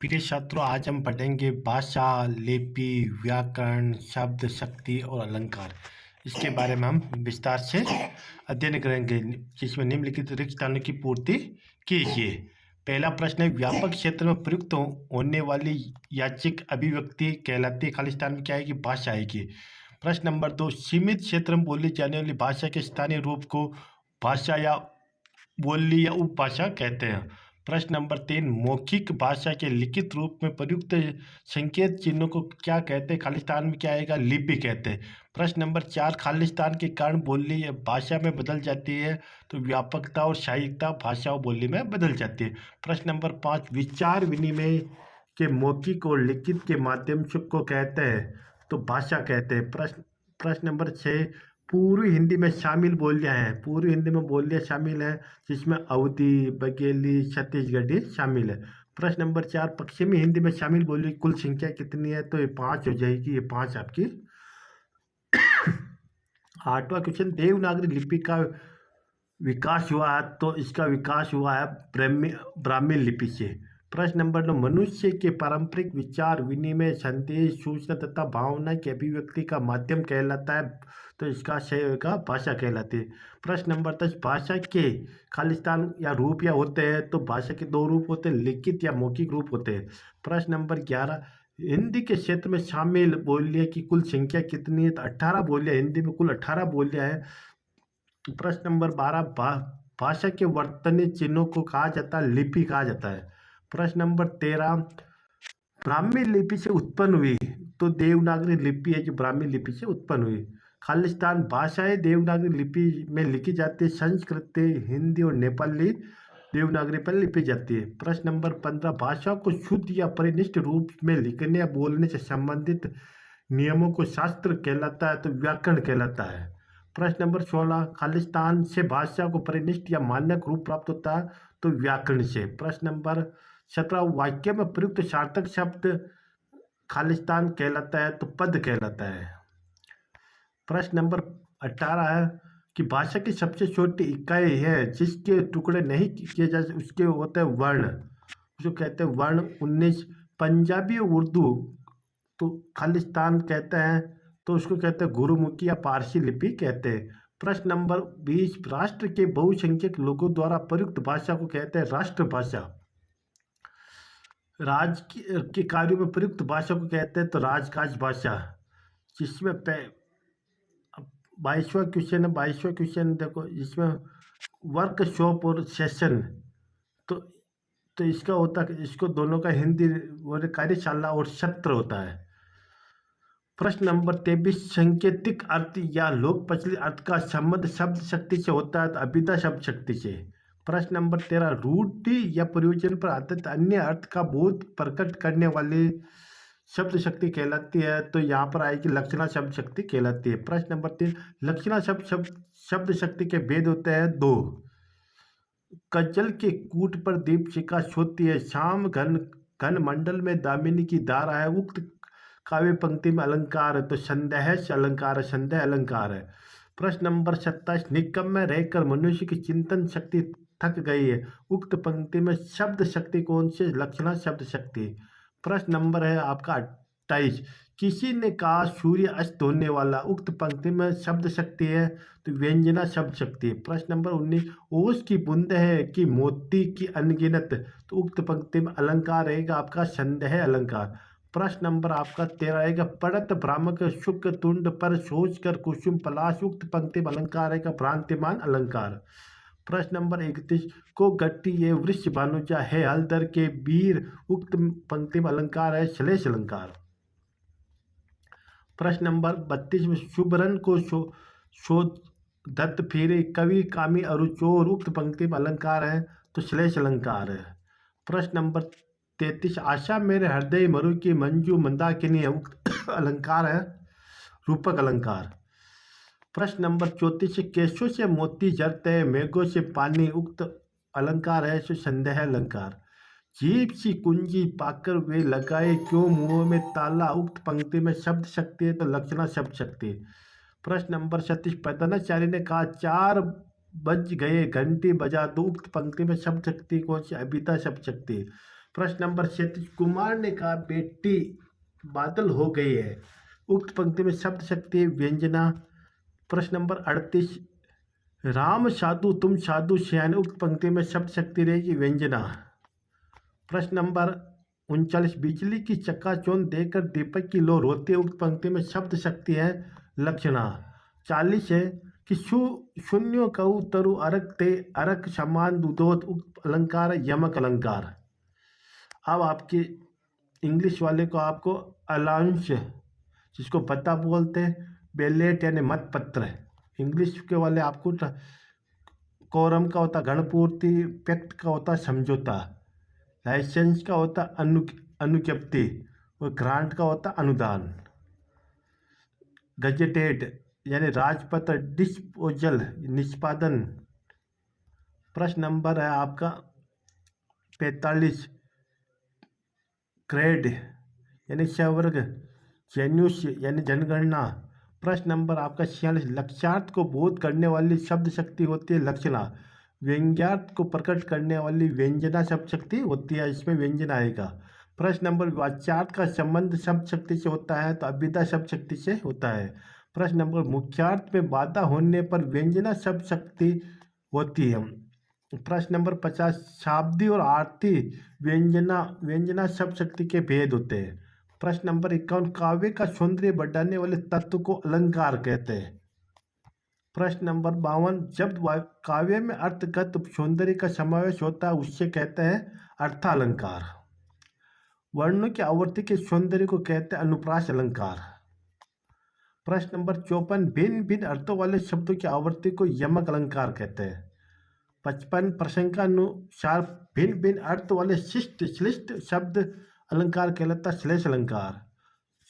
प्रिय छात्रों, आज हम पढ़ेंगे भाषा, लिपि, व्याकरण, शब्द शक्ति और अलंकार। इसके बारे में हम विस्तार से अध्ययन करेंगे, जिसमें निम्नलिखित रिक्त स्थानों की पूर्ति कीजिए। पहला प्रश्न है, व्यापक क्षेत्र में प्रयुक्त होने वाली याचिक अभिव्यक्ति कहलाती है। खाली स्थान में क्या आएगी? भाषा आएगी। प्रश्न नंबर 2, सीमित क्षेत्र में बोली जाने वाली भाषा के स्थानीय रूप को भाषा या बोली या उपभाषा कहते हैं। प्रश्न नंबर 3, मौखिक भाषा के लिखित रूप में प्रयुक्त संकेत चिन्हों को क्या कहते हैं? खालिस्तान में क्या आएगा? लिपि कहते हैं। प्रश्न नंबर 4, खालिस्तान के कारण बोली या भाषा में बदल जाती है, तो व्यापकता और सहायिकता भाषा और बोली में बदल जाती है। प्रश्न नंबर 5, विचार विनिमय के मौखिक और लिखित के माध्यम से को कहते हैं, तो भाषा कहते हैं। प्रश्न नंबर 6, पूर्वी हिंदी में शामिल बोलियां हैं। पूर्वी हिंदी में बोलियां शामिल हैं, जिसमें अवधी, बघेली, छत्तीसगढ़ी शामिल है। प्रश्न नंबर 4, पश्चिमी हिंदी में शामिल बोली कुल संख्या कितनी है? तो ये 5 हो जाएगी। ये 5 आपकी। 8वां क्वेश्चन, देवनागरी लिपि का विकास हुआ है, तो इसका विकास हुआ है ब्राह्मी लिपि से। प्रश्न नंबर 9, मनुष्य के पारंपरिक विचार विनिमय, संदेश, सूचना तथा भावना की अभिव्यक्ति का माध्यम कहलाता है, तो इसका सही होगा भाषा कहलाती है। प्रश्न नंबर 10, भाषा के खालिस्तान या रूप या होते हैं, तो भाषा के 2 रूप होते हैं, लिखित या मौखिक रूप होते हैं। प्रश्न नंबर 11, हिंदी के क्षेत्र में शामिल बोलियां की कुल संख्या कितनी है? तो 18 बोलियां। हिंदी में कुल 18 बोलियां हैं। प्रश्न नंबर 12, भाषा के वर्तनी चिन्हों को कहा जाता है? लिपि कहा जाता है। प्रश्न नंबर 13, ब्राह्मी लिपि से उत्पन्न हुई, तो देवनागरी लिपि है जो ब्राह्मी लिपि से उत्पन्न हुई। खालिस्तान भाषाएं देवनागरी लिपि में लिखी जाती है। संस्कृत, हिंदी और नेपाली देवनागरी पर लिपि जाती है। प्रश्न नंबर 15, भाषा को शुद्ध या परिनिष्ठ रूप में लिखने या बोलने से संबंधित नियमों को शास्त्र कहलाता है, तो व्याकरण कहलाता है। प्रश्न नंबर 16, खालिस्तान से भाषा को परिनिष्ठ या मानक रूप प्राप्त होता है, तो व्याकरण से। प्रश्न नंबर 17, वाक्य में प्रयुक्त सार्थक शब्द खालिस्तान कहलाता है, तो पद कहलाता है। प्रश्न नंबर 18 है कि भाषा की सबसे छोटी इकाई है जिसके टुकड़े नहीं किए जा उसके होते हैं वर्ण, जो कहते हैं वर्ण। 19, पंजाबी और उर्दू तो खालिस्तान कहते हैं, तो उसको कहते हैं गुरुमुखी या पारसी लिपि कहते हैं। प्रश्न नंबर 20, राष्ट्र के बहुसंख्यक लोगों द्वारा प्रयुक्त भाषा को कहते हैं राष्ट्रभाषा। के कार्यों में प्रयुक्त भाषा को कहते हैं तो राजकाज भाषा। जिसमें 22वां क्वेश्चन है। 22वां क्वेश्चन देखो, जिसमें वर्कशॉप और सेशन, तो इसका होता है, इसको दोनों का हिंदी कार्यशाला और सत्र होता है। प्रश्न नंबर 23, सांकेतिक अर्थ या लोक प्रचलित अर्थ का संबंध शब्द शक्ति से होता है, तो अभिधा शब्द शक्ति से। प्रश्न नंबर 13, रूढ़ि या प्रयोजन पर आधारित अन्य अर्थ का बोध प्रकट करने वाली शब्द शक्ति कहलाती है, तो यहाँ पर आएगी लक्षणा शब्द शक्ति कहलाती है। प्रश्न नंबर 3, लक्षणा शब्द शक्ति के भेद होते हैं 2। कज्जल के कूट पर दीपशिखा होती है, शाम घन घन मंडल में दामिनी की धारा है, उक्त काव्य पंक्ति में अलंकार है, तो संदेह अलंकार है, संदेह अलंकार है। प्रश्न नंबर 27, निकम में रहकर मनुष्य की चिंतन शक्ति थक गई है, उक्त पंक्ति में शब्द शक्ति कौन से? लक्षणा शब्द शक्ति। प्रश्न नंबर है आपका 28, किसी ने कहा सूर्य अस्त होने वाला, उक्त पंक्ति में शब्द शक्ति है, तो व्यंजना शब्द शक्ति। प्रश्न नंबर 19, ओस की बूंद है कि मोती की अनगिनत, तो उक्त पंक्ति में अलंकार रहेगा आपका संदेह अलंकार। प्रश्न नंबर आपका 13 रहेगा, पड़त भ्रामक शुक्र तुंड पर सोच कर कुसुम पलाश, उक्त पंक्ति में अलंकार रहेगा भ्रांतिमान अलंकार। प्रश्न नंबर 31, को गट्टी ये वृक्ष भानुजा है हलदर के वीर, उक्त पंक्ति में अलंकार है श्लेष अलंकार। प्रश्न नंबर 32 में शुभरन को शोध दत्त फिरे कवि कामी अरुचोर, उक्त पंक्ति में अलंकार है, तो श्लेष अलंकार है। प्रश्न नंबर 33, आशा मेरे हृदय मरु की मंजू मंदाकिनी है, उक्त अलंकार है रूपक अलंकार। प्रश्न नंबर 34, केशों से मोती जरते हैं मेघों से पानी, उक्त अलंकार है सो संदेह अलंकार। जीभ सी कुंजी पाकर वे लगाए क्यों मुंह में ताला, उक्त पंक्ति में शब्द शक्ति है, तो लक्षणा शब्द शक्ति। प्रश्न नंबर 36, पैदनाचार्य ने कहा 4 बज गए घंटी बजा दो, उक्त पंक्ति में शब्द शक्ति कौन सी? अभिधा शब्द शक्ति। प्रश्न नंबर 37, कुमार ने कहा बेटी बादल हो गई है। उक्त पंक्ति में शब्द शक्ति है व्यंजना। प्रश्न नंबर 38, राम साधु तुम साधु श्यान। उक्त पंक्ति में शब्द शक्ति रहेगी व्यंजना। प्रश्न नंबर 39, बिजली की चकाचौंध देकर दीपक की लो रोती है। उक्त पंक्ति में शब्द शक्ति है लक्षणा। 40 है कि शून्य कहु तरु अरक ते अरक समान दुधोत। उक्त अलंकार है यमक अलंकार। अब आपके इंग्लिश वाले को आपको अलाउंस, जिसको पता बोलते हैं, बैलेट यानी मत पत्र। इंग्लिश के वाले आपको कोरम का होता गणपूर्ति, पैक्ट का होता समझौता, लाइसेंस का होता अनुज्ञप्ति और ग्रांट का होता अनुदान। गजेटेड यानी राजपत्र, डिस्पोजल निष्पादन। प्रश्न नंबर है आपका 45, क्रेड यानी सवर्ग, जेन्यूस यानी जनगणना। प्रश्न नंबर आपका 46, लक्ष्यार्थ को बोध करने वाली शब्द शक्ति होती है लक्षणा। व्यंग्यार्थ को प्रकट करने वाली व्यंजना शब्द शक्ति होती है, इसमें व्यंजन आएगा। प्रश्न नंबर, वाच्यार्थ का संबंध शब्द शक्ति से होता है तो अभिधा शब्द शक्ति से होता है। प्रश्न नंबर, मुख्यार्थ में बाधा होने पर व्यंजना शब्द शक्ति होती है। प्रश्न नंबर 50, शाब्दी और आरती व्यंजना शब्द शक्ति के भेद होते हैं। प्रश्न नंबर 51, काव्य का सौंदर्य बढ़ाने वाले तत्व को अलंकार कहते हैं। प्रश्न नंबर 52, जब काव्य में अर्थगत सौंदर्य का समावेश होता है उससे कहते हैं अर्थालंकार। वर्णों की आवर्ती के सौंदर्य को कहते हैं अनुप्रास अलंकार। प्रश्न नंबर 54, भिन्न भिन्न अर्थों वाले शब्दों की आवर्ती को यमक अलंकार कहते हैं। 55, प्रसंगानुसार भिन्न भिन्न अर्थ वाले शिष्ट श्लिष्ट शब्द अलंकार कहलाता श्लेष अलंकार।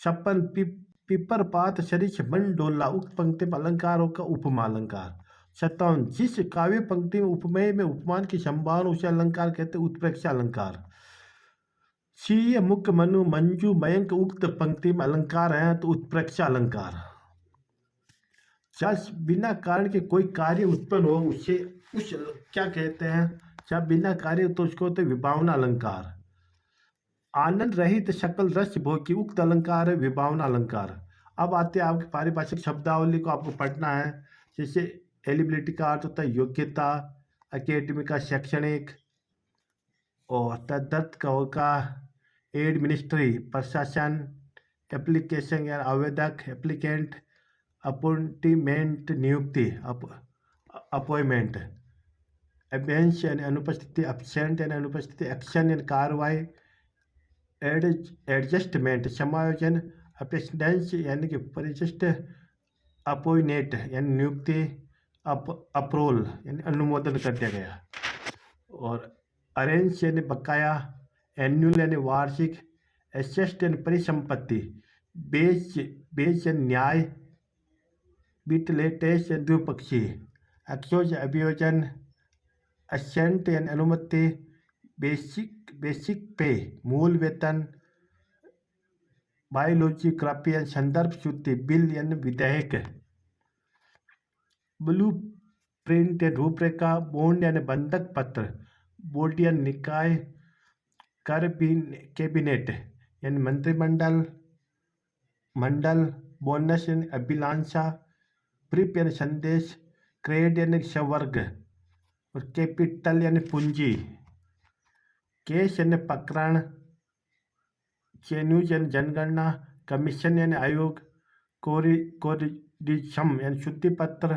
56, पिपर पात सरिष मन डोला। उक्त पंक्ति में अलंकार होगा उपमा अलंकार। 57, जिस काव्य पंक्ति में उपमेय में उपमान की संभावना उसे अलंकार कहते उत्प्रेक्षा अलंकार। शीय मुख मनु मंजू मयंक उक्त पंक्ति में अलंकार है तो उत्प्रेक्षा अलंकार। जब बिना कारण के कोई कार्य उत्पन्न हो उसे क्या कहते हैं, जब बिना कार्य तो उसको होते विभावना अलंकार। आनंद रहित सकल रस भोगी उक्त अलंकार है विभावना अलंकार। अब आते हैं आपकी पारिभाषिक शब्दावली को आपको पढ़ना है। जैसे एलिबिलिटी का अर्थ होता है योग्यता, अकेडमिक का शैक्षणिक, और तदर्थ का होगा एडमिनिस्ट्री प्रशासन, एप्लीकेशन या आवेदक एप्लीकेंट, अपॉइंटमेंट नियुक्ति अपॉइंटमेंट, एबेंस यानी अनुपस्थिति, अपसेंट यानी अनुपस्थिति, एक्शन यानी कार्रवाई, एडजस्टमेंट समायोजन, अपेक्सिडेंस यानी कि परिशिष्ट, अपॉइनेट यानी नियुक्ति, अप्रोल यानी अनुमोदन कर दिया गया, और अरेंज यानी बकाया, एन्युअल यानी वार्षिक, एसेस्ट यानी परिसंपत्ति, बेच यानी न्याय, बिटलेटेस यानी द्विपक्षीय, एक्सोज अभियोजन, असेंट यानी अनुमति, बेसिक पे मूल वेतन, बायोलॉजिग्राफी यानी संदर्भ सूची, बिल यानी विधेयक, ब्लू प्रिंट यानी रूपरेखा, बॉन्ड यानी बंधक पत्र, बोर्ड यानी निकाय, कैबिनेट यानी मंत्रिमंडल मंडल, बोनस यानी अभिलाषा, ब्रीफ यानी संदेश, क्रेड यानी संवर्ग, और कैपिटल यानी पूंजी, केस यानी प्रकरण, चेन्यूज यानी जनगणना, कमीशन यानी आयोग, कोरिडिशम यानी शुद्धि पत्र,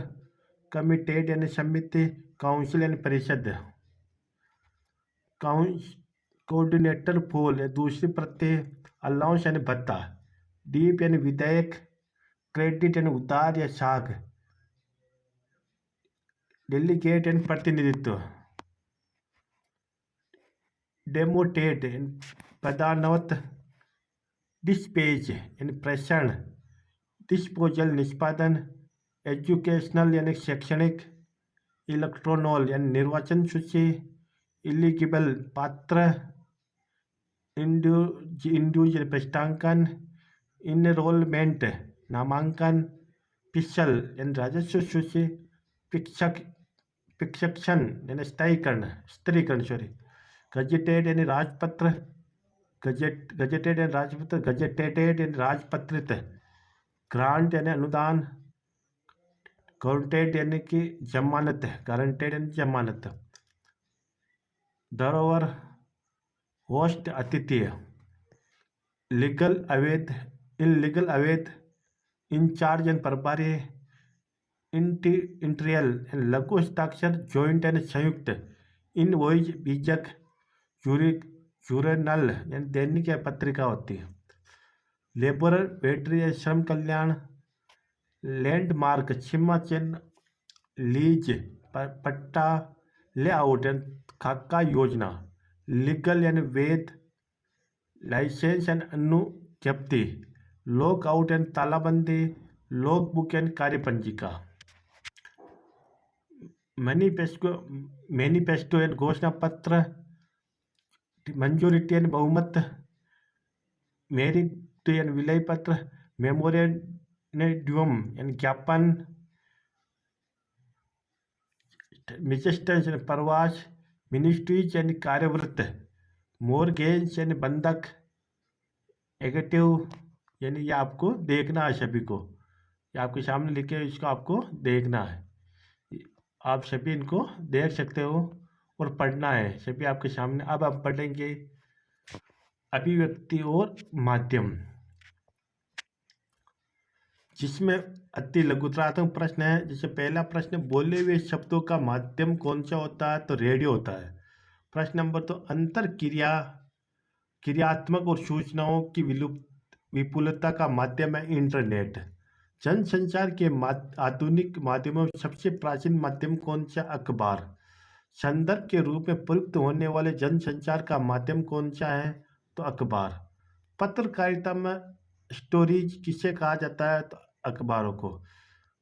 कमिटेड यानी समिति, काउंसिल यानी परिषद, कोऑर्डिनेटर फूल दूसरी प्रत्यय, अलाउंस यानी भत्ता, डीप यानी विधेयक, क्रेडिट यानी उधार या साख, डेलीगेट यानी प्रतिनिधित्व, डेमोटेट पदान्वत, डिस्पेच यानी प्रेषण, डिस्पोजल निष्पादन, एजुकेशनल यानी शैक्षणिक, इलेक्ट्रोनॉल यानी निर्वाचन सूची, इलिजिबल पात्र, इंड्यूज यानी पृष्ठांकन, इनरोलमेंट नामांकन, पिछल यानी राजस्व सूची, पिक्षक्षण यानी स्त्रीकरण गजेटेड यानी राजपत्र, गजेटेड यानी राजपत्र, गजेटेटेड यानी राजपत्रित, ग्रांट यानी अनुदान, गारंटेड यानी कि जमानत, गारंटेड यानी जमानत, धरोहर, होस्ट अतिथि, लीगल अवैध, इनलीगल अवैध, इंचार्ज यानी प्रभारी, इंटीरियल यानी लघु हस्ताक्षर, जॉइंट यानी संयुक्त, इनवॉइस बीजक, जूरनल यानी दैनिक या पत्रिका होती है, लेबर वेटरी या श्रम कल्याण, लैंडमार्क सीमा चिन्ह, लीज पट्टा, लेआउट यानी खाका योजना, लीगल यानी वैध, लाइसेंस यानी अनुज्ञप्ति, लॉक आउट यानी तालाबंदी, लॉग बुक यानी कार्यपंजिका, मैनिफेस्टो यानी घोषणा पत्र, मंजूरिटी यानी बहुमत, मेरिट यानी विलय पत्र, मेमोरेंडम यानी ज्ञापन, मिसेस्टेंस यानी प्रवास, मिनिस्ट्रीज यानी कार्यवृत्त, मोरगेज यानी बंधक, एगेटिव यानी ये आपको देखना है सभी को, ये आपके सामने लिखे इसको आपको देखना है, आप सभी इनको देख सकते हो और पढ़ना है सभी आपके सामने। अब आप पढ़ेंगे अभिव्यक्ति और माध्यम, जिसमें अति लघुतरात्मक प्रश्न है। जैसे पहला प्रश्न, बोले हुए शब्दों का माध्यम कौन सा होता है? तो रेडियो होता है। प्रश्न नंबर 2, अंतर क्रियात्मक और सूचनाओं की विपुलता का माध्यम है इंटरनेट। जनसंचार के आधुनिक माध्यमों में सबसे प्राचीन माध्यम कौन सा? अखबार। संदर्भ के रूप में प्रयुक्त होने वाले जनसंचार का माध्यम कौन सा है? तो अखबार। पत्रकारिता में स्टोरीज किसे कहा जाता है? तो अखबारों को।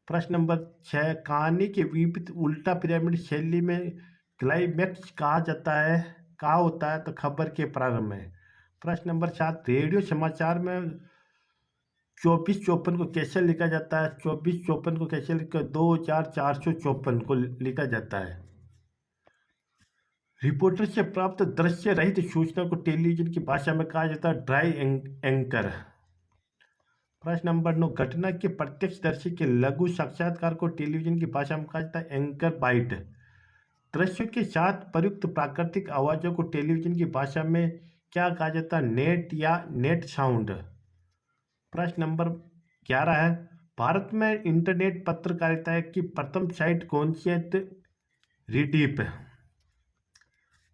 प्रश्न नंबर 6, कहानी के विपरीत उल्टा पिरामिड शैली में क्लाइमैक्स कहा जाता है, कहा होता है? तो खबर के प्रारंभ में। प्रश्न नंबर 7, रेडियो समाचार में 2454 को कैसे लिखा जाता है? 2454 को कैसे लिखा? 2454 को लिखा जाता है। रिपोर्टर से प्राप्त दृश्य रहित सूचना को टेलीविजन की भाषा में कहा जाता है ड्राई एंकर। प्रश्न नंबर 9, घटना के प्रत्यक्षदर्शी के लघु साक्षात्कार को टेलीविजन की भाषा में कहा जाता है एंकर बाइट। दृश्यों के साथ प्रयुक्त प्राकृतिक आवाजों को टेलीविजन की भाषा में क्या कहा जाता है? नेट या नेट साउंड। प्रश्न नंबर 11 है, भारत में इंटरनेट पत्रकारिता की प्रथम साइट कौन सी है? तो रीडीप।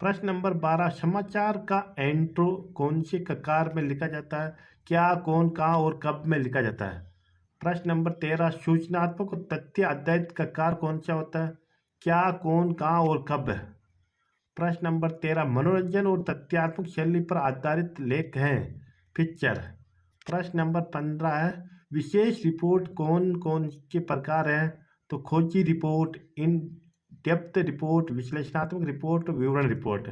प्रश्न नंबर 12, समाचार का इंट्रो कौन से ककार में लिखा जाता है? क्या, कौन, कहाँ और कब में लिखा जाता है? प्रश्न नंबर 13, सूचनात्मक और तथ्य आधारित ककार कौन सा होता है? क्या, कौन, कहाँ और कब? प्रश्न नंबर 13, मनोरंजन और तथ्यात्मक शैली पर आधारित लेख हैं पिक्चर। प्रश्न नंबर 15 है, विशेष रिपोर्ट कौन कौन के प्रकार हैं? तो खोजी रिपोर्ट, इन डेप्थ रिपोर्ट, विश्लेषणात्मक रिपोर्ट, विवरण रिपोर्ट।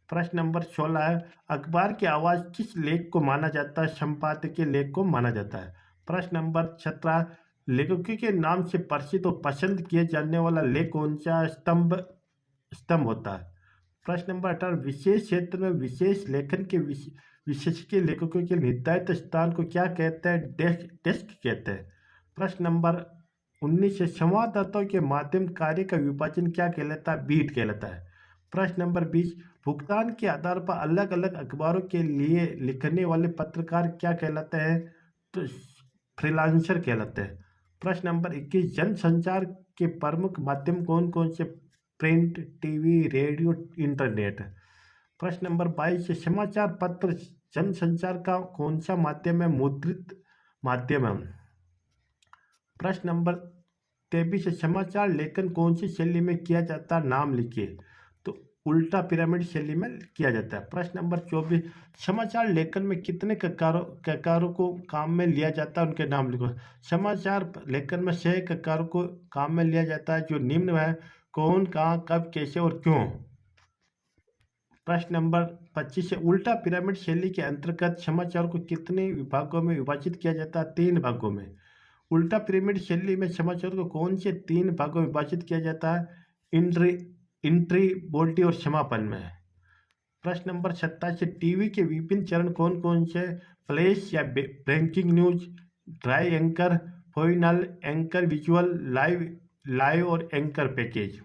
प्रश्न नंबर 16 है, अखबार की आवाज़ किस लेख को माना जाता है? संपादकीय लेख को माना जाता है। प्रश्न नंबर 17, लेखकों के नाम से प्रसिद्ध और पसंद किए जाने वाला लेख कौन सा? स्तंभ होता है। प्रश्न नंबर 18, विशेष क्षेत्र में विशेष लेखन के विशेषज्ञ लेखकों के निर्धारित स्थान को क्या कहते हैं? डेस्क कहते हैं। प्रश्न नंबर 19 से संवाददाताओं के माध्यम कार्य का विभाजन क्या कहलाता है? बीट कहलाता है। प्रश्न नंबर 20, भुगतान के आधार पर अलग अलग अखबारों के लिए लिखने वाले पत्रकार क्या कहलाते हैं? तो फ्रीलांसर कहलाते हैं। प्रश्न नंबर 21, जनसंचार के प्रमुख माध्यम कौन कौन से? Print, TV, radio, internet. प्रश्न नंबर 22 से समाचार पत्र जनसंचार का कौन सा माध्यम है? मुद्रित माध्यम है। प्रश्न नंबर 23 से समाचार लेखन कौन सी शैली में किया जाता है? नाम लिखिए। तो उल्टा पिरामिड शैली में किया जाता है। प्रश्न नंबर 24, समाचार लेखन में कितने ककारों को काम में लिया जाता है? उनके नाम लिखो। समाचार लेखन में 6 ककारों को काम में लिया जाता है, जो निम्न है: कौन, कहाँ, कब, कैसे और क्यों। प्रश्न नंबर 25 से उल्टा पिरामिड शैली के अंतर्गत समाचार को कितने विभागों में विभाजित किया जाता है? 3 भागों में। उल्टा पिरामिड शैली में समाचार को कौन से 3 भागों में विभाजित किया जाता है? इंट्री, बॉडी और समापन में। प्रश्न नंबर 27, टीवी के विभिन्न चरण कौन कौन से? फ्लैश या breaking news, dry anchor, final anchor, visual, live और एंकर पैकेज।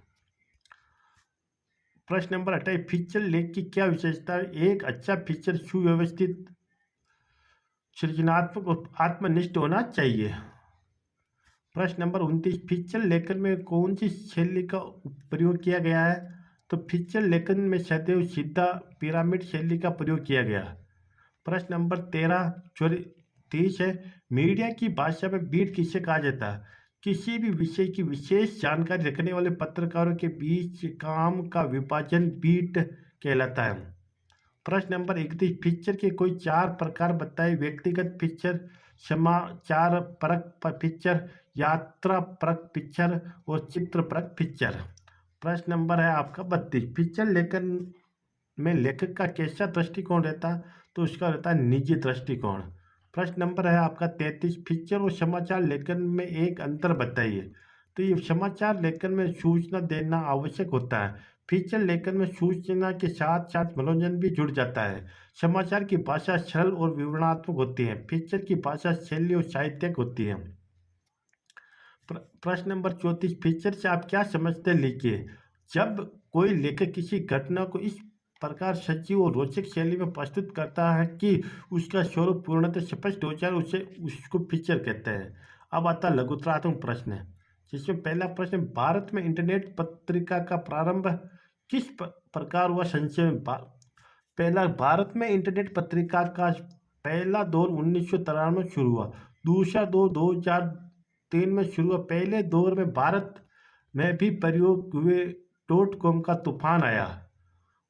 प्रश्न नंबर 28, फीचर लेख की क्या विशेषता है? एक अच्छा फीचर सुव्यवस्थित, सृजनात्मक और आत्मनिष्ठ होना चाहिए। प्रश्न नंबर 29, फीचर लेखन में कौन सी शैली का प्रयोग किया गया है? तो फीचर लेखन में सदैव सीधा पिरामिड शैली का प्रयोग किया गया। प्रश्न नंबर 30 है, मीडिया की भाषा में बीट किसे कहा जाता है? किसी भी विषय की विशेष जानकारी रखने वाले पत्रकारों के बीच काम का विभाजन बीट कहलाता है। प्रश्न नंबर 31, फीचर के कोई 4 प्रकार बताए? व्यक्तिगत फीचर, समाचार परक फीचर, यात्रा परक फीचर और चित्र परक फीचर। प्रश्न नंबर है आपका 32, फीचर लेखन में लेखक का कैसा दृष्टिकोण रहता? तो उसका रहता है निजी दृष्टिकोण। प्रश्न नंबर है आपका 33, फीचर और समाचार लेखन में एक अंतर बताइए। तो ये समाचार लेखन में सूचना देना आवश्यक होता है, फीचर लेखन में सूचना के साथ साथ मनोरंजन भी जुड़ जाता है। समाचार की भाषा सरल और विवरणात्मक होती है, फीचर की भाषा शैली और साहित्यिक होती है। प्रश्न नंबर 34, फीचर से आप क्या समझते हैं? लिखिए। जब कोई लेखक किसी घटना को इस प्रकार सजीव और रोचक शैली में प्रस्तुत करता है कि उसका स्वरूप पूर्णतः स्पष्ट हो जाए, उसको फीचर कहते हैं। अब आता लघुतरात्मक प्रश्न, जिसमें पहला प्रश्न, भारत में इंटरनेट पत्रिका का प्रारंभ किस प्रकार हुआ? संक्षेप में पहला, भारत में इंटरनेट पत्रिका का पहला दौर 1993 में शुरू हुआ। दूसरा दौर 2003 में शुरू हुआ। पहले दौर में भारत में भी प्रयोग हुए .com का तूफान आया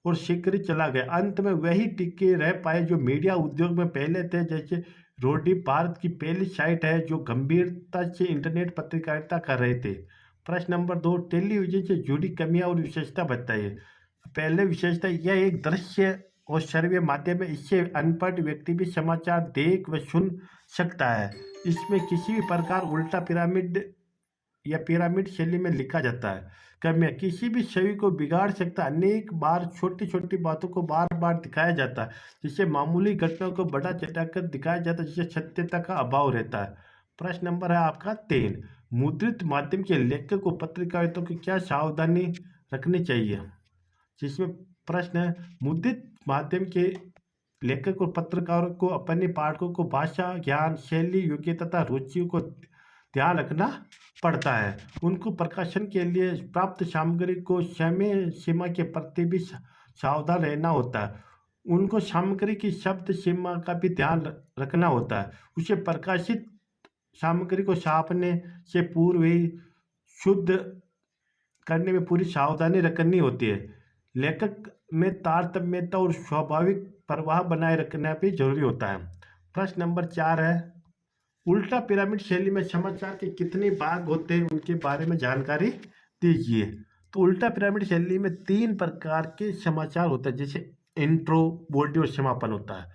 और शीघ्र चला गया। अंत में वही टिके रह पाए जो मीडिया उद्योग में पहले थे, जैसे रोडी भारत की पहली साइट है जो गंभीरता से इंटरनेट पत्रकारिता कर रहे थे। प्रश्न नंबर 2, टेलीविजन से जुड़ी कमियां और विशेषता बताइए। पहले विशेषता, यह एक दृश्य और श्रव्य माध्यम है, इससे अनपढ़ व्यक्ति भी समाचार देख व सुन सकता है। इसमें किसी भी प्रकार उल्टा पिरामिड या पिरामिड शैली में लिखा जाता है। कमियां, किसी भी छवि को बिगाड़ सकता है, अनेक बार छोटी छोटी बातों को बार बार दिखाया जाता है, जिससे मामूली घटनाओं को बड़ा चटाकर दिखाया जाता है, जिससे सत्यता का अभाव रहता है। प्रश्न नंबर है आपका 3, मुद्रित माध्यम के लेखक को पत्रकारिता की क्या सावधानी रखनी चाहिए? जिसमें प्रश्न है, मुद्रित माध्यम के लेखक और पत्रकारों को अपने पाठकों को भाषा ज्ञान, शैली, योग्यता तथा रुचि को ध्यान रखना पड़ता है। उनको प्रकाशन के लिए प्राप्त सामग्री को समय सीमा के प्रति भी सावधान रहना होता है। उनको सामग्री की शब्द सीमा का भी ध्यान रखना होता है। उसे प्रकाशित सामग्री को छापने से पूर्व ही शुद्ध करने में पूरी सावधानी रखनी होती है। लेखक में तारतम्यता और स्वाभाविक प्रवाह बनाए रखना भी जरूरी होता है। प्रश्न नंबर 4 है, उल्टा पिरामिड शैली में समाचार के कितने भाग होते हैं, उनके बारे में जानकारी दीजिए। तो उल्टा पिरामिड शैली में 3 प्रकार के समाचार होते हैं, जैसे इंट्रो, बॉडी और समापन होता है।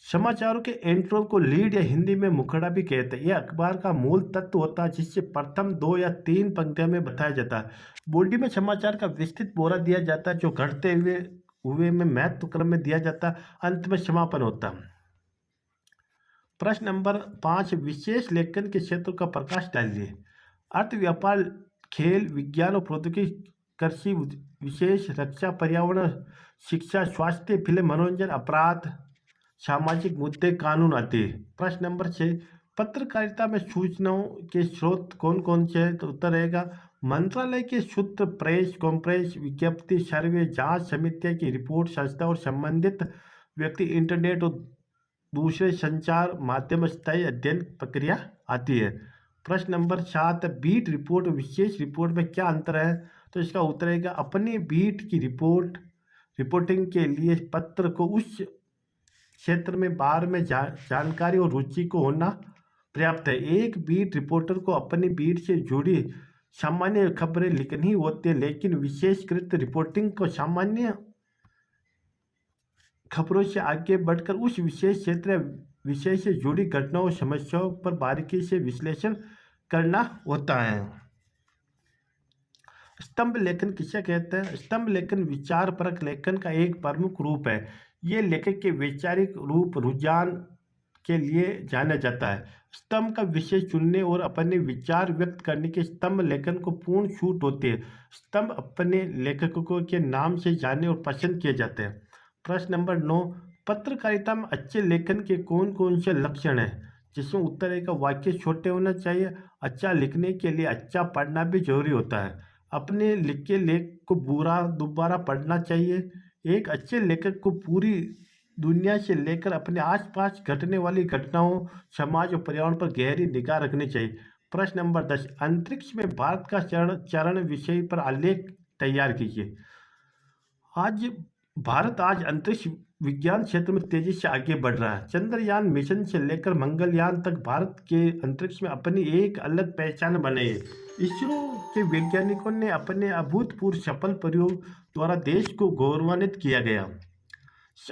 समाचारों के इंट्रो को लीड या हिंदी में मुखड़ा भी कहते हैं। यह अखबार का मूल तत्व होता है, जिससे प्रथम 2 या 3 पंक्तियों में बताया जाता है। बॉडी में समाचार का विस्तृत ब्यौरा दिया जाता है, जो घटते हुए में महत्व क्रम में दिया जाता है। अंत में समापन होता है। प्रश्न नंबर 5, विशेष लेखन के क्षेत्र का प्रकाश डालिए। अर्थ, व्यापार, खेल, विज्ञान और प्रौद्योगिकी, कृषि, विशेष, रक्षा, पर्यावरण, शिक्षा, स्वास्थ्य, फिल्म, मनोरंजन, अपराध, सामाजिक मुद्दे, कानून आदि। प्रश्न नंबर 6, पत्रकारिता में सूचनाओं के स्रोत कौन कौन से हैं? तो उत्तर रहेगा मंत्रालय के सूत्र, प्रेस कॉन्फ्रेंस, विज्ञप्ति, सर्वे, जांच समितियों की रिपोर्ट, संस्था और संबंधित व्यक्ति, इंटरनेट और दूसरे संचार माध्यम, स्थायी अध्ययन प्रक्रिया आती है। प्रश्न नंबर 7, बीट रिपोर्ट और विशेष रिपोर्ट में क्या अंतर है? तो इसका उत्तर रहेगा अपनी बीट की रिपोर्टिंग के लिए पत्र को उस क्षेत्र में बारे में जानकारी और रुचि को होना पर्याप्त है। एक बीट रिपोर्टर को अपनी बीट से जुड़ी सामान्य खबरें लिखनी होती है, लेकिन विशेषकृत रिपोर्टिंग को सामान्य खबरों से आगे बढ़कर उस विशेष क्षेत्र विषय से जुड़ी घटनाओं और समस्याओं पर बारीकी से विश्लेषण करना होता है। स्तंभ लेखन किसे कहते हैं? स्तंभ लेखन विचारपरक लेखन का एक प्रमुख रूप है। ये लेखक के वैचारिक रूप रुझान के लिए जाना जाता है। स्तंभ का विषय चुनने और अपने विचार व्यक्त करने के स्तंभ लेखन को पूर्ण छूट होती है। स्तंभ अपने लेखकों के नाम से जाने और पसंद किए जाते हैं। प्रश्न नंबर 9, पत्रकारिता में अच्छे लेखन के कौन कौन से लक्षण हैं? जिसमें उत्तर है का वाक्य छोटे होना चाहिए। अच्छा लिखने के लिए अच्छा पढ़ना भी जरूरी होता है। अपने लिखे लेख को दोबारा पढ़ना चाहिए। एक अच्छे लेखक को पूरी दुनिया से लेकर अपने आसपास घटने वाली घटनाओं, समाज और पर्यावरण पर गहरी निगाह रखनी चाहिए। प्रश्न नंबर 10, अंतरिक्ष में भारत का चरण चरण विषय पर आलेख तैयार कीजिए। आज भारत अंतरिक्ष विज्ञान क्षेत्र में तेजी से आगे बढ़ रहा है। चंद्रयान मिशन से लेकर मंगलयान तक भारत के अंतरिक्ष में अपनी एक अलग पहचान बनाई है। इसरो के वैज्ञानिकों ने अपने अभूतपूर्व सफल प्रयोग द्वारा देश को गौरवान्वित किया गया।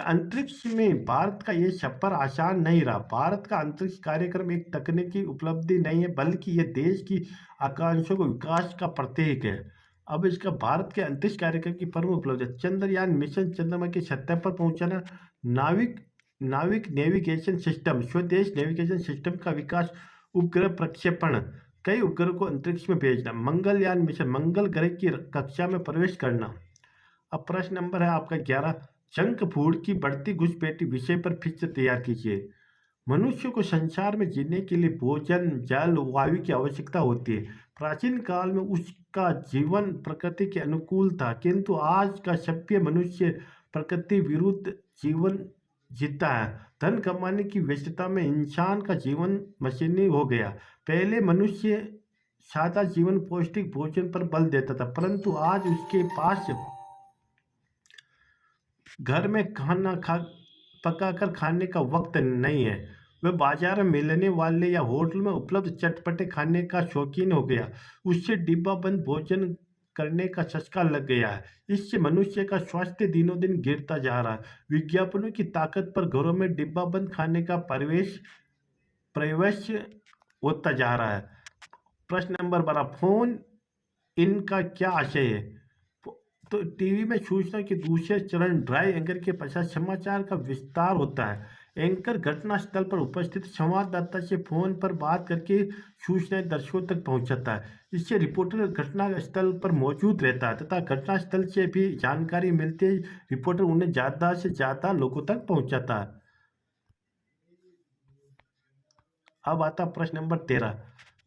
अंतरिक्ष में भारत का ये सफर आसान नहीं रहा। भारत का अंतरिक्ष कार्यक्रम एक तकनीकी उपलब्धि नहीं है, बल्कि ये देश की आकांक्षाओं को विकास का प्रतीक है। अब इसका भारत के अंतरिक्ष कार्यक्रम की प्रमुख उपलब्धि, चंद्रयान मिशन चंद्रमा की सतह पर पहुंचाना, नाविक नाविक नेविगेशन सिस्टम, स्वदेश नेविगेशन सिस्टम का विकास, उपग्रह प्रक्षेपण, कई उपग्रह को अंतरिक्ष में भेजना, मंगलयान मिशन, मंगल ग्रह की कक्षा में प्रवेश करना। अब प्रश्न नंबर है आपका 11, जंक फूड की बढ़ती घुसपैठी विषय पर फिर से तैयार कीजिए। मनुष्य को संसार में जीने के लिए भोजन, जल, वायु की आवश्यकता होती है। प्राचीन काल में उसका जीवन प्रकृति के अनुकूल था, किंतु आज का सभ्य मनुष्य प्रकृति विरुद्ध जीवन जीता है। धन कमाने की व्यस्तता में इंसान का जीवन मशीनी हो गया। पहले मनुष्य सादा जीवन, पौष्टिक भोजन पर बल देता था, परंतु आज उसके पास घर में पकाकर खाने का वक्त नहीं है। वह बाजार में मिलने वाले या होटल में उपलब्ध चटपटे खाने का शौकीन हो गया। उससे डिब्बाबंद भोजन करने का चस्का लग गया है। इससे मनुष्य का स्वास्थ्य दिनों दिन गिरता जा रहा है। विज्ञापनों की ताकत पर घरों में डिब्बाबंद खाने का प्रवेश होता जा रहा है। प्रश्न नंबर 12, फोन इनका क्या आशय है? तो टीवी में सूचना के दूसरे चरण ड्राई एंकर के पश्चात समाचार का विस्तार होता है। एंकर घटनास्थल पर उपस्थित संवाददाता से फोन पर बात करके सूचनाएं दर्शकों तक पहुंचाता है। इससे रिपोर्टर घटनास्थल पर मौजूद रहता है तथा घटनास्थल से भी जानकारी मिलती है। रिपोर्टर उन्हें ज़्यादा से ज़्यादा लोगों तक पहुंचाता है। अब आता प्रश्न नंबर 13,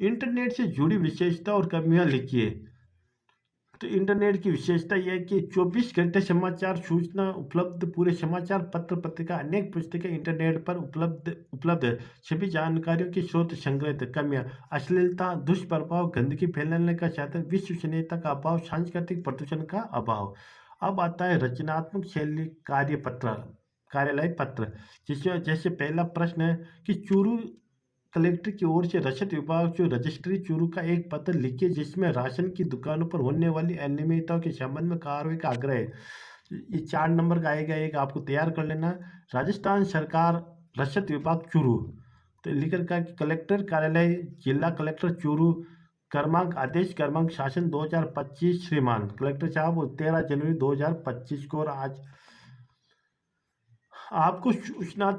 इंटरनेट से जुड़ी विशेषता और कमियां लिखिए। तो इंटरनेट की विशेषता यह है कि 24 घंटे समाचार सूचना उपलब्ध, पूरे समाचार पत्र पत्रिका अनेक पुस्तकें इंटरनेट पर उपलब्ध है। सभी जानकारियों के स्रोत संग्रहित। कमियां, अश्लीलता, दुष्प्रभाव, गंदगी फैलाने का साधन, विश्वसनीयता का अभाव, सांस्कृतिक प्रदूषण का अभाव। अब आता है रचनात्मक शैली कार्यालय पत्र, जिसमें जैसे पहला प्रश्न है कि चूरू कलेक्टर की ओर से रसद विभाग जो रजिस्ट्री चूरू का एक पत्र लिखे जिसमें राशन की दुकानों पर होने वाली अनियमितताओं के संबंध में कार्रवाई का आग्रह है। ये 4 नंबर का आएगा, एक आपको तैयार कर लेना। राजस्थान सरकार रसद विभाग चूरू, तो लिखकर का कि कलेक्टर कार्यालय, जिला कलेक्टर चूरू, क्रमांक आदेश क्रमांक शासन 2025, श्रीमान कलेक्टर साहब 13 जनवरी 2025 को। और आज आपको सूचना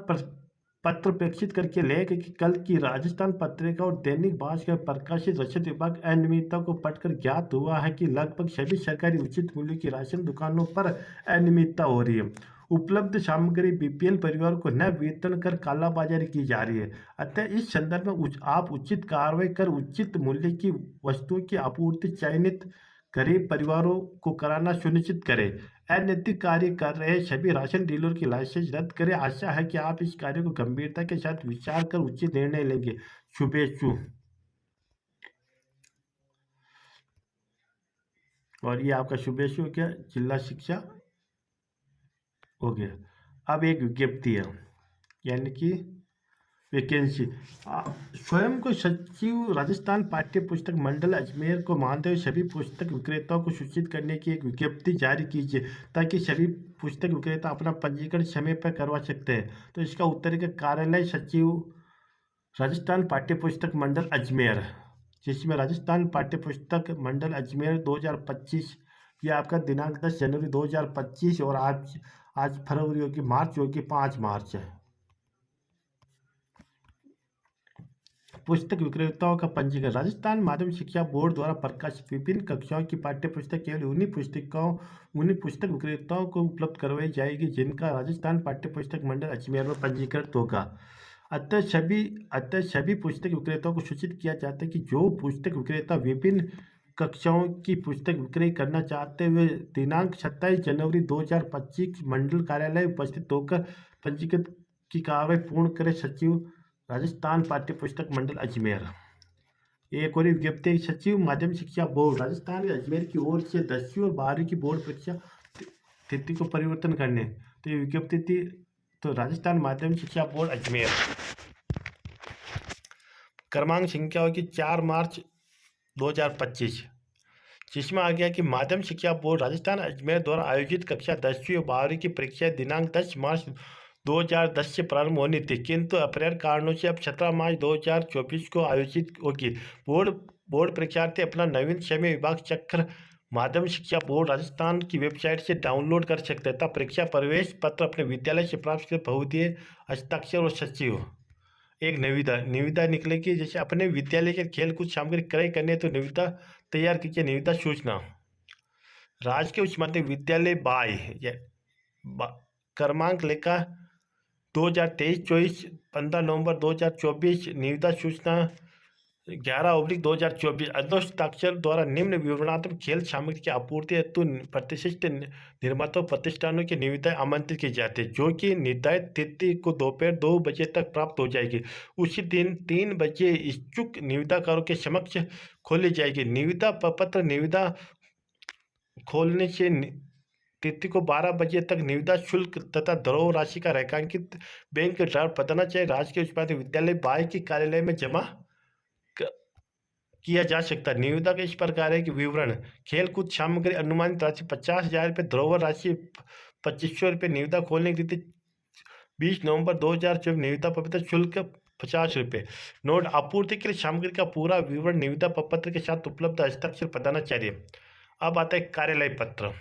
पत्र प्रेषित करके लेख कि कल की राजस्थान पत्रिका और दैनिक भास्कर प्रकाशित रसद विभाग अनियमितता को पढ़कर ज्ञात हुआ है कि लगभग सभी सरकारी उचित मूल्य की राशन दुकानों पर अनियमितता हो रही है। उपलब्ध सामग्री बीपीएल परिवार को न वितरण कर कालाबाजारी की जा रही है। अतः इस संदर्भ में आप उचित कार्रवाई कर उचित मूल्य की वस्तुओं की आपूर्ति चयनित गरीब परिवारों को कराना सुनिश्चित करें। अनैतिक कार्य कर रहे सभी राशन डीलर की लाइसेंस रद्द करें। आशा है कि आप इस कार्य को गंभीरता के साथ विचार कर उचित निर्णय लेंगे। शुभेच्छु। और ये आपका शुभेच्छु हो गया, जिला शिक्षा हो गया। अब एक विज्ञप्ति है, यानी कि वैकेंसी। स्वयं को सचिव राजस्थान पाठ्य पुस्तक मंडल अजमेर को मानते हुए सभी पुस्तक विक्रेताओं को सूचित करने की एक विज्ञप्ति जारी कीजिए ताकि सभी पुस्तक विक्रेता अपना पंजीकरण समय पर करवा सकते हैं। तो इसका उत्तर है कार्यालय सचिव राजस्थान पाठ्य पुस्तक मंडल अजमेर, जिसमें राजस्थान पाठ्य पुस्तक मंडल अजमेर 2025, ये आपका दिनांक 10 जनवरी 2025 और आज फरवरी होगी, मार्च होगी 5 मार्च है। पुस्तक विक्रेताओं का पंजीकरण। राजस्थान माध्यमिक शिक्षा बोर्ड द्वारा प्रकाशित विभिन्न कक्षाओं की पाठ्य पुस्तक केवल उन्हीं पुस्तक विक्रेताओं को उपलब्ध करवाई जाएगी जिनका राजस्थान पाठ्य पुस्तक मंडल अजमेर में पंजीकृत होगा। अतः सभी पुस्तक विक्रेताओं को सूचित किया जाता है कि जो पुस्तक विक्रेता विभिन्न कक्षाओं की पुस्तक विक्रय करना चाहते हुए दिनांक 27 जनवरी 2025 मंडल कार्यालय उपस्थित होकर पंजीकृत की कार्रवाई पूर्ण करें। सचिव राजस्थान पाठ्य पुस्तक मंडल अजमेर। एक और विज्ञप्ति, सचिव माध्यमिक शिक्षा बोर्ड राजस्थान अजमेर की ओर से 10वीं और 12वीं की बोर्ड परीक्षा तिथि को परिवर्तन करने, तो ये विज्ञप्ति थी। तो राजस्थान माध्यमिक शिक्षा बोर्ड अजमेर क्रमांक संख्या होगी 4 मार्च 2025, जिसमें आ गया कि माध्यमिक शिक्षा बोर्ड राजस्थान अजमेर द्वारा आयोजित कक्षा 10वीं और 12वीं की परीक्षा दिनांक 10 मार्च 2010 से प्रारंभ होनी थी, किंतु अप्रिय कारणों से अब 17 मार्च 2024 को आयोजित होगी। बोर्ड परीक्षार्थी अपना नवीन समय विभाग चक्र माध्यमिक शिक्षा बोर्ड राजस्थान की वेबसाइट से डाउनलोड कर सकते हैं तथा परीक्षा प्रवेश पत्र अपने विद्यालय से प्राप्त कर बहुदीय हस्ताक्षर और सचिव। एक निविदा निकलेगी, जैसे अपने विद्यालय के खेलकूद सामग्री क्रय करने तो निविदा तैयार कीजिए। निविदा सूचना राजकीय उच्च माध्यमिक विद्यालय क्रमांक लेखा 2023-24 15 नवंबर 2024, निविदा सूचना 11/2024। अध्यक्षताक्षर द्वारा निम्न विवरणात्मक खेल सामग्री की आपूर्ति हेतु प्रतिष्ठित निर्माताओं प्रतिष्ठानों की निविदाएं आमंत्रित की जाती है, जो कि निर्धारित तिथि को दोपहर 2 बजे तक प्राप्त हो जाएगी। उसी दिन 3 बजे इच्छुक निविदाकारों के समक्ष खोली जाएगी। निविदा पत्र निविदा खोलने से तिथि को 12 बजे तक निविदा शुल्क तथा धरोहर राशि का रेखांकित बैंक ड्राफ्ट बताना चाहिए। राजकीय उच्च माध्यमिक विद्यालय बाय के कार्यालय में जमा किया जा सकता है। निविदा का इस प्रकार है कि विवरण: खेलकूद सामग्री अनुमानित राशि 50,000 रुपये, धरोहर राशि 2500 रुपये। निविदा खोलने की तिथि 20 नवंबर 2024। निविदा पत्र शुल्क 50 रुपये। नोट: आपूर्ति के लिए सामग्री का पूरा विवरण निविदा पत्र के साथ उपलब्ध हस्ताक्षर बताना चाहिए। अब आता है कार्यालय पत्र।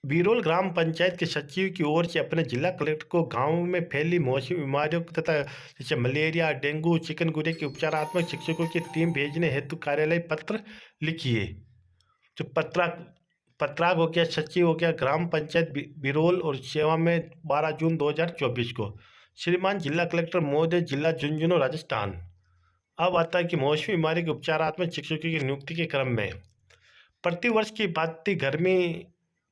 बिरोल ग्राम पंचायत के सचिव की ओर से अपने जिला कलेक्टर को गांव में फैली मौसमी बीमारियों तथा जैसे मलेरिया, डेंगू, चिकनगुनिया के उपचारात्मक शिक्षकों की टीम भेजने हेतु कार्यालय पत्र लिखिए। जो पत्राग हो गया, सचिव हो गया, ग्राम पंचायत बिरोल और सेवा में 12 जून 2024 को। श्रीमान जिला कलेक्टर महोदय, जिला झुंझुनू, राजस्थान। अब आता है कि मौसमी बीमारी के उपचारात्मक शिक्षकों की नियुक्ति के क्रम में प्रतिवर्ष की भांति गर्मी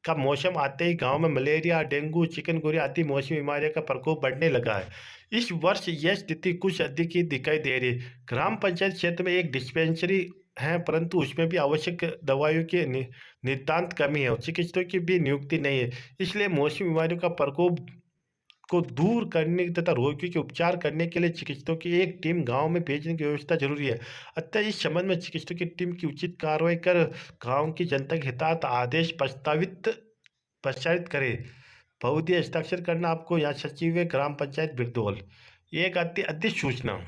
का मौसम आते ही गांव में मलेरिया, डेंगू, चिकनगुनिया आदि मौसमी बीमारियों का प्रकोप बढ़ने लगा है। इस वर्ष यह स्थिति कुछ अधिक ही दिखाई दे रही है। ग्राम पंचायत क्षेत्र में एक डिस्पेंसरी है, परंतु उसमें भी आवश्यक दवाइयों की नितांत कमी है और चिकित्सकों की भी नियुक्ति नहीं है। इसलिए मौसमी बीमारियों का प्रकोप को दूर करने तथा रोगियों के उपचार करने के लिए चिकित्सकों की एक टीम गांव में भेजने की व्यवस्था जरूरी है। अतः इस संबंध में चिकित्सकों की टीम की उचित कार्रवाई कर गांव की जनता के हितार्थ आदेश प्रचारित करे। बहुदीय हस्ताक्षर करना आपको यहाँ सचिव ग्राम पंचायत बिरदौल। एक आती अधिसूचना।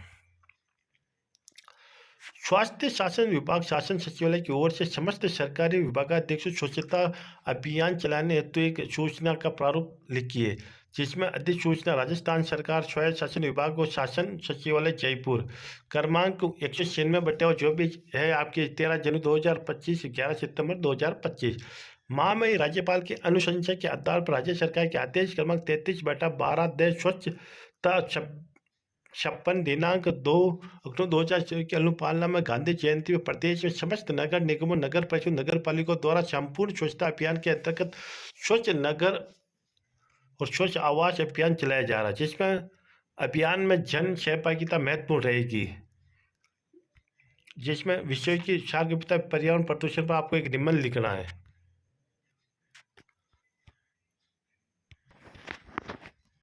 स्वास्थ्य शासन विभाग शासन सचिवालय की ओर से समस्त सरकारी विभागाध्यक्षों स्वच्छता अभियान चलाने हेतु एक सूचना का प्रारूप लिखिए, जिसमें अधिसूचना राजस्थान सरकार स्वायत्त शासन विभाग और शासन सचिवालय जयपुर क्रमांक 196 जो भी है आपकी 13 जनवरी 2025 11 सितंबर 2025 माह में राज्यपाल की अनुशंसा के आधार पर राज्य सरकार के आदेश क्रमांक 33/12 स्वच्छता 56 दिनांक 2 अक्टूबर 2024 की अनुपालना में गांधी जयंती में प्रदेश में समस्त नगर निगमों, नगर परिषद, नगर पालिकाओं द्वारा संपूर्ण स्वच्छता अभियान के अंतर्गत स्वच्छ नगर और स्वच्छ आवास अभियान चलाया जा रहा है, जिसमें अभियान में जन सहभागिता महत्वपूर्ण रहेगी। जिसमें विषय की सार्वजनिकता पर्यावरण प्रदूषण पर आपको एक निबंध लिखना है।